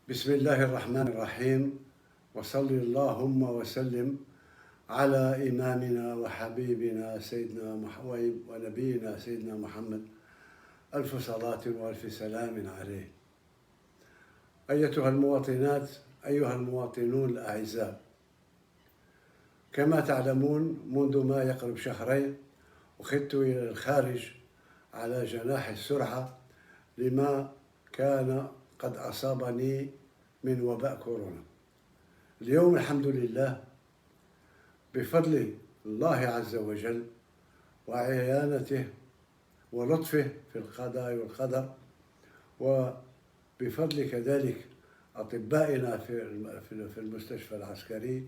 بسم الله الرحمن الرحيم، وصل اللهم وسلم على إمامنا وحبيبنا سيدنا محمد ونبينا سيدنا محمد، ألف صلاة وألف سلام عليه. أيتها المواطنات، أيها المواطنون الأعزاء، كما تعلمون منذ ما يقرب شهرين أخذت إلى الخارج على جناح السرعة لما كان قد أصابني من وباء كورونا. اليوم الحمد لله بفضل الله عز وجل وعيانته ولطفه في القضاء والقدر، وبفضل كذلك أطبائنا في المستشفى العسكري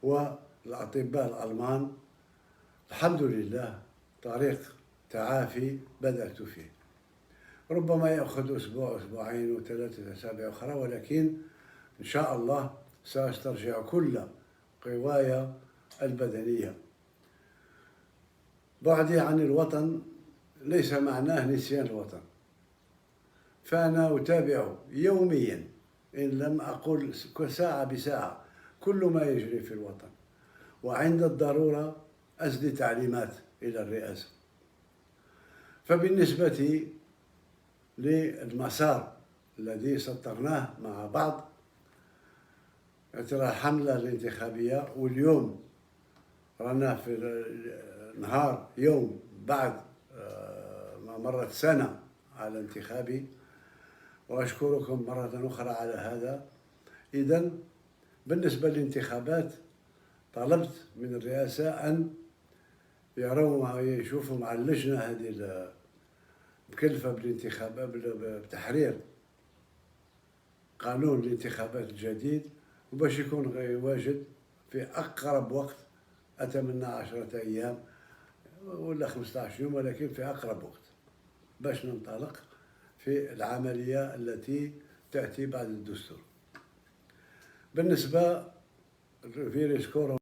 والأطباء الألمان، الحمد لله طريق تعافي بدأت فيه. ربما يأخذ أسبوع أسبوعين وثلاثة أسابيع أخرى، ولكن إن شاء الله سأسترجع كل قواي البدنية. بعدي عن الوطن ليس معناه نسيان الوطن، فأنا أتابع يوميا إن لم أقل ساعة بساعة كل ما يجري في الوطن، وعند الضرورة أسدي تعليمات إلى الرئاسة. فبالنسبة للمسار الذي سطرناه مع بعض ترى الحملة الانتخابية، واليوم رانا في نهار يوم بعد ما مرت سنة على انتخابي، وأشكركم مرة أخرى على هذا. إذن بالنسبة للانتخابات طلبت من الرئاسة أن يروا يشوفوا مع اللجنة هذه مكلفة بالانتخابات بتحرير قانون الانتخابات الجديد، وباش يكون واجد في أقرب وقت. أتمنى 10 أيام ولا 15 يوم، ولكن في أقرب وقت باش ننطلق في العملية التي تأتي بعد الدستور. بالنسبة لفيروس كورونا